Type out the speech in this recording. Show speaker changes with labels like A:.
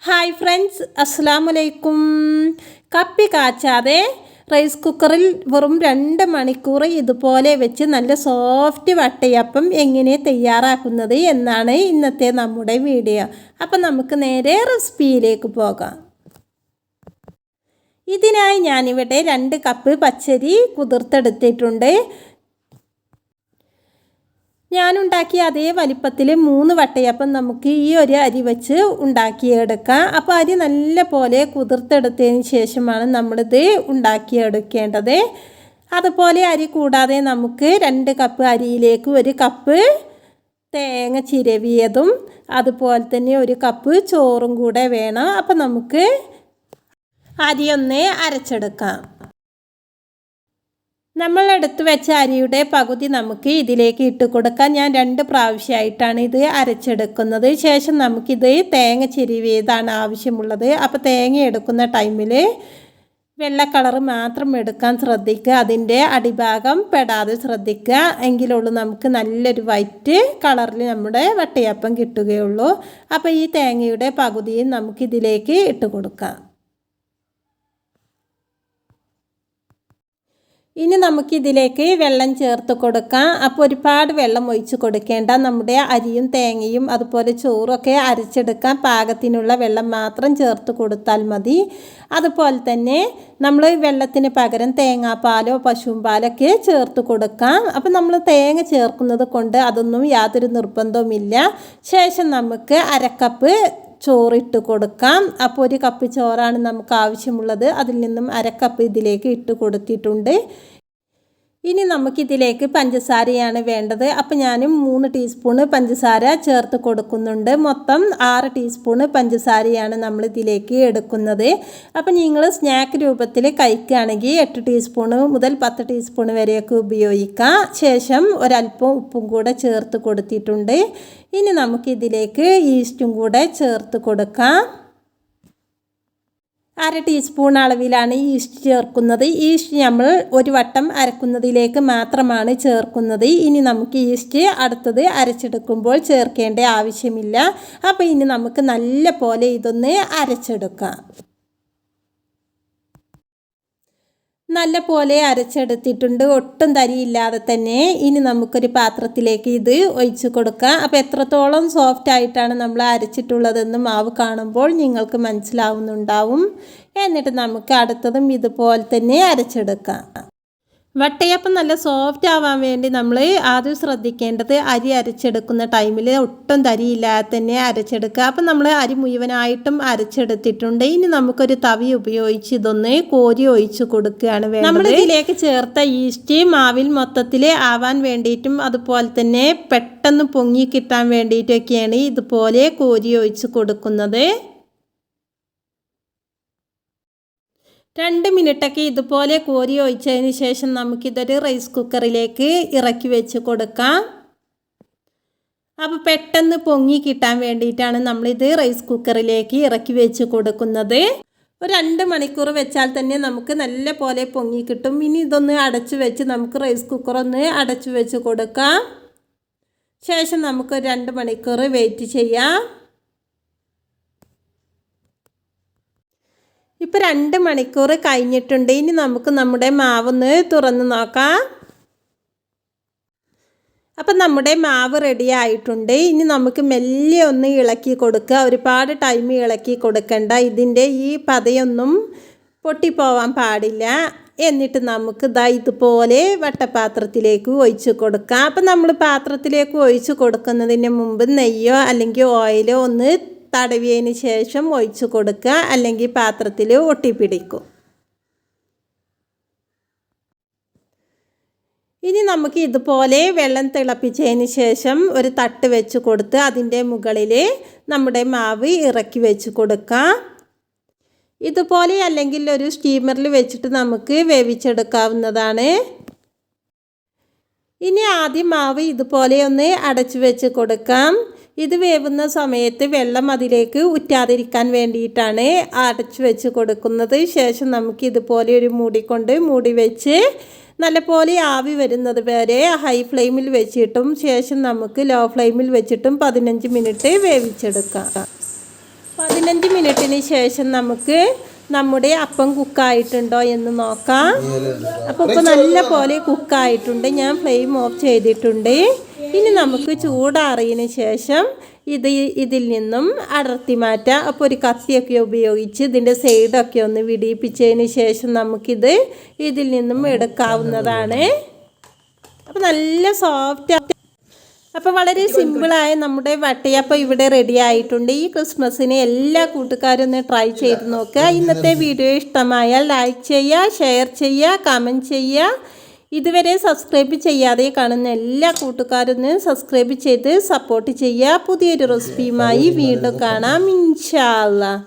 A: Hi friends, അസ്സലാമലൈക്കും. കപ്പി കാച്ചാതെ rice കുക്കറിൽ വെറും 2 മണിക്കൂർ ഇതുപോലെ വെച്ച് നല്ല സോഫ്റ്റ് വട്ടയപ്പം എങ്ങനെ തയ്യാറാക്കുന്നത് എന്നാണ് ഇന്നത്തെ നമ്മുടെ വീഡിയോ. അപ്പം നമുക്ക് നേരെ റെസിപ്പിയിലേക്ക് പോകാം. ഇതിനായി ഞാനിവിടെ 2 കപ്പ് പച്ചരി കുതിർത്തെടുത്തിട്ടുണ്ട്. ഞാനുണ്ടാക്കിയ അതേ വലിപ്പത്തിൽ 3 വട്ടയപ്പം നമുക്ക് ഈ ഒരു അരി വെച്ച് ഉണ്ടാക്കിയെടുക്കാം. അപ്പോൾ അരി നല്ല പോലെ കുതിർത്തെടുത്തതിന് ശേഷമാണ് നമ്മളിത് ഉണ്ടാക്കിയെടുക്കേണ്ടത്. അതുപോലെ അരി കൂടാതെ നമുക്ക് 2 കപ്പ് അരിയിലേക്ക് 1 കപ്പ് തേങ്ങ ചിരവിയതും അതുപോലെ തന്നെ 1 കപ്പ് ചോറും കൂടെ വേണം. അപ്പോൾ നമുക്ക് അരിയൊന്ന് അരച്ചെടുക്കാം. നമ്മൾ എടുത്തു വെച്ച അരിയുടെ പകുതി നമുക്ക് ഇതിലേക്ക് ഇട്ട് കൊടുക്കാം. ഞാൻ 2 പ്രാവശ്യമായിട്ടാണ് ഇത് അരച്ചെടുക്കുന്നത്. ശേഷം നമുക്കിത് തേങ്ങ ചിരവിയതാണ് ആവശ്യമുള്ളത്. അപ്പോൾ തേങ്ങ എടുക്കുന്ന ടൈമിൽ വെള്ള കളർ മാത്രം എടുക്കാൻ ശ്രദ്ധിക്കുക. അതിൻ്റെ അടിഭാഗം പെടാതെ ശ്രദ്ധിക്കുക. എങ്കിലുള്ളൂ നമുക്ക് നല്ലൊരു വൈറ്റ് കളറിൽ നമ്മുടെ വട്ടയപ്പം കിട്ടുകയുള്ളൂ. അപ്പോൾ ഈ തേങ്ങയുടെ പകുതിയും നമുക്കിതിലേക്ക് ഇട്ട് കൊടുക്കാം. ഇനി നമുക്കിതിലേക്ക് വെള്ളം ചേർത്ത് കൊടുക്കാം. അപ്പോൾ ഒരുപാട് വെള്ളം ഒഴിച്ച് കൊടുക്കേണ്ട. നമ്മുടെ അരിയും തേങ്ങയും അതുപോലെ ചോറൊക്കെ അരച്ചെടുക്കാൻ പാകത്തിനുള്ള വെള്ളം മാത്രം ചേർത്ത് കൊടുത്താൽ മതി. അതുപോലെ തന്നെ നമ്മൾ വെള്ളത്തിന് പകരം തേങ്ങാപ്പാലോ പശുവും പാലൊക്കെ ചേർത്ത് കൊടുക്കാം. അപ്പോൾ നമ്മൾ തേങ്ങ ചേർക്കുന്നത് കൊണ്ട് അതൊന്നും യാതൊരു നിർബന്ധവുമില്ല. ശേഷം നമുക്ക് 1/2 കപ്പ് ചോറിട്ട് കൊടുക്കാം. അപ്പോൾ 1 കപ്പ് ചോറാണ് നമുക്ക് ആവശ്യമുള്ളത്. അതിൽ നിന്നും 1/2 കപ്പ് ഇതിലേക്ക് ഇട്ട് കൊടുത്തിട്ടുണ്ട്. ഇനി നമുക്കിതിലേക്ക് പഞ്ചസാരയാണ് വേണ്ടത്. അപ്പോൾ ഞാൻ 3 ടീസ്പൂണ് പഞ്ചസാര ചേർത്ത് കൊടുക്കുന്നുണ്ട്. മൊത്തം 6 ടീസ്പൂണ് പഞ്ചസാരയാണ് നമ്മളിതിലേക്ക് എടുക്കുന്നത്. അപ്പോൾ നിങ്ങൾ സ്നാക്ക് രൂപത്തിൽ കഴിക്കുകയാണെങ്കിൽ 8 ടീസ്പൂണ് മുതൽ 10 ടീസ്പൂണ് വരെയൊക്കെ ഉപയോഗിക്കാം. ശേഷം ഒരല്പം ഉപ്പും കൂടെ ചേർത്ത് കൊടുത്തിട്ടുണ്ട്. ഇനി നമുക്കിതിലേക്ക് ഈസ്റ്റും കൂടെ ചേർത്ത് കൊടുക്കാം. 1/2 ടീസ്പൂൺ അളവിലാണ് ഈസ്റ്റ് ചേർക്കുന്നത്. ഈസ്റ്റ് നമ്മൾ ഒരു വട്ടം അരക്കുന്നതിലേക്ക് മാത്രമാണ് ചേർക്കുന്നത്. ഇനി നമുക്ക് ഈസ്റ്റ് അടുത്തത് അരച്ചെടുക്കുമ്പോൾ ചേർക്കേണ്ട ആവശ്യമില്ല. അപ്പോൾ ഇനി നമുക്ക് നല്ല പോലെ ഇതൊന്ന് അരച്ചെടുക്കാം. നല്ല പോലെ അരച്ചെടുത്തിട്ടുണ്ട്, ഒട്ടും തരിയില്ലാതെ തന്നെ. ഇനി നമുക്കൊരു പാത്രത്തിലേക്ക് ഇത് ഒഴിച്ച് കൊടുക്കാം. അപ്പോൾ എത്രത്തോളം സോഫ്റ്റ് ആയിട്ടാണ് നമ്മൾ അരച്ചിട്ടുള്ളതെന്ന് മാവ് കാണുമ്പോൾ നിങ്ങൾക്ക് മനസ്സിലാവുന്നുണ്ടാവും. എന്നിട്ട് നമുക്ക് അടുത്തതും ഇതുപോലെ തന്നെ അരച്ചെടുക്കാം. വട്ടയപ്പം നല്ല സോഫ്റ്റ് ആവാൻ വേണ്ടി നമ്മൾ ആദ്യം ശ്രദ്ധിക്കേണ്ടത് അരി അരച്ചെടുക്കുന്ന ടൈമിൽ ഒട്ടും തരിയില്ലാതെ തന്നെ അരച്ചെടുക്കുക. അപ്പം നമ്മൾ അരി മുഴുവനായിട്ടും അരച്ചെടുത്തിട്ടുണ്ട്. ഇനി നമുക്കൊരു തവി ഉപയോഗിച്ച് ഇതൊന്ന് കോരി ഒഴിച്ച് കൊടുക്കുകയാണ് വേണ്ടത്. നമ്മൾ ഇതിലേക്ക് ചേർത്ത ഈസ്റ്റ് മാവിൽ മൊത്തത്തിൽ ആവാൻ വേണ്ടിയിട്ടും അതുപോലെ തന്നെ പെട്ടെന്ന് പൊങ്ങി കിട്ടാൻ വേണ്ടിയിട്ടൊക്കെയാണ് ഇതുപോലെ കോരി ഒഴിച്ച് കൊടുക്കുന്നത്. 2 മിനിറ്റൊക്കെ ഇതുപോലെ കോരി ഒഴിച്ചതിന് ശേഷം നമുക്കിതൊരു റൈസ് കുക്കറിലേക്ക് ഇറക്കി വെച്ച് കൊടുക്കാം. അപ്പോൾ പെട്ടെന്ന് പൊങ്ങി കിട്ടാൻ വേണ്ടിയിട്ടാണ് നമ്മളിത് റൈസ് കുക്കറിലേക്ക് ഇറക്കി വെച്ച് കൊടുക്കുന്നത്. ഒരു 2 മണിക്കൂർ വെച്ചാൽ തന്നെ നമുക്ക് നല്ല പോലെ പൊങ്ങി കിട്ടും. ഇനി ഇതൊന്ന് അടച്ചു വെച്ച് നമുക്ക് റൈസ് കുക്കറൊന്ന് അടച്ചു വെച്ച് കൊടുക്കാം. ശേഷം നമുക്ക് 2 മണിക്കൂർ വെയിറ്റ് ചെയ്യാം. ഇപ്പോൾ 2 മണിക്കൂർ കഴിഞ്ഞിട്ടുണ്ട്. ഇനി നമുക്ക് നമ്മുടെ മാവൊന്ന് തുറന്ന് നോക്കാം. അപ്പം നമ്മുടെ മാവ് റെഡി ആയിട്ടുണ്ട്. ഇനി നമുക്ക് മെല്ലെ ഒന്ന് ഇളക്കി കൊടുക്കുക. ഒരുപാട് ടൈം ഇളക്കി കൊടുക്കണ്ട. ഇതിൻ്റെ ഈ പതയൊന്നും പൊട്ടിപ്പോവാൻ പാടില്ല. എന്നിട്ട് നമുക്ക് ഇതുപോലെ വട്ടപാത്രത്തിലേക്ക് ഒഴിച്ച് കൊടുക്കാം. അപ്പം നമ്മൾ പാത്രത്തിലേക്ക് ഒഴിച്ച് കൊടുക്കുന്നതിന് മുമ്പ് നെയ്യോ അല്ലെങ്കിൽ ഓയിലോ ഒന്ന് തടവിയതിന് ശേഷം ഒഴിച്ച് കൊടുക്കുക. അല്ലെങ്കിൽ പാത്രത്തിൽ ഒട്ടിപ്പിടിക്കും. ഇനി നമുക്ക് ഇതുപോലെ വെള്ളം തിളപ്പിച്ചതിന് ശേഷം ഒരു തട്ട് വെച്ച് കൊടുത്ത് അതിൻ്റെ മുകളിൽ നമ്മുടെ മാവ് ഇറക്കി വെച്ച് കൊടുക്കാം. ഇതുപോലെ അല്ലെങ്കിൽ ഒരു സ്റ്റീമറിൽ വെച്ചിട്ട് നമുക്ക് വേവിച്ചെടുക്കാവുന്നതാണ്. ഇനി ആദ്യം മാവ് ഇതുപോലെ ഒന്ന് അടച്ചു വെച്ച് കൊടുക്കാം. ഇത് വേവുന്ന സമയത്ത് വെള്ളം അതിലേക്ക് ഉറ്റാതിരിക്കാൻ വേണ്ടിയിട്ടാണ് അടച്ചു വെച്ച് കൊടുക്കുന്നത്. ശേഷം നമുക്ക് ഇതുപോലെ ഒരു മൂടി വെച്ച് നല്ലപോലെ ആവി വരുന്നത് വരെ ഹൈ ഫ്ലെയിമിൽ വെച്ചിട്ടും ശേഷം നമുക്ക് ലോ ഫ്ലെയിമിൽ വെച്ചിട്ടും 15 മിനിറ്റ് വേവിച്ചെടുക്കാം. 15 മിനിറ്റിന് ശേഷം നമുക്ക് നമ്മുടെ അപ്പം കുക്കായിട്ടുണ്ടോ എന്ന് നോക്കാം. അപ്പോൾ ഇപ്പോൾ നല്ല പോലെ കുക്കായിട്ടുണ്ട്. ഞാൻ ഫ്ലെയിം ഓഫ് ചെയ്തിട്ടുണ്ട്. ഇനി നമുക്ക് ചൂടാറിയതിന് ശേഷം ഇതിൽ നിന്നും അടർത്തി മാറ്റാം. അപ്പോൾ ഒരു കത്തിയൊക്കെ ഉപയോഗിച്ച് ഇതിൻ്റെ സൈഡൊക്കെ ഒന്ന് വിടിയിപ്പിച്ചതിന് ശേഷം നമുക്കിത് ഇതിൽ നിന്നും എടുക്കാവുന്നതാണ്. അപ്പോൾ നല്ല സോഫ്റ്റ്. അപ്പോൾ വളരെ സിമ്പിളായ നമ്മുടെ വട്ടയപ്പം ഇവിടെ റെഡി ആയിട്ടുണ്ട്. ഈ ക്രിസ്മസിന് എല്ലാ കൂട്ടുകാരും ഒന്ന് ട്രൈ ചെയ്ത് നോക്കുക. ഇന്നത്തെ വീഡിയോ ഇഷ്ടമായാൽ ലൈക്ക് ചെയ്യുക, ഷെയർ ചെയ്യുക, കമൻറ്റ് ചെയ്യുക. ഇതുവരെ സബ്സ്ക്രൈബ് ചെയ്യാതെ കാണുന്ന എല്ലാ കൂട്ടുകാരും സബ്സ്ക്രൈബ് ചെയ്ത് സപ്പോർട്ട് ചെയ്യുക. പുതിയൊരു റെസിപ്പിയുമായി വീണ്ടും കാണാം ഇൻഷാ അല്ലാഹ്.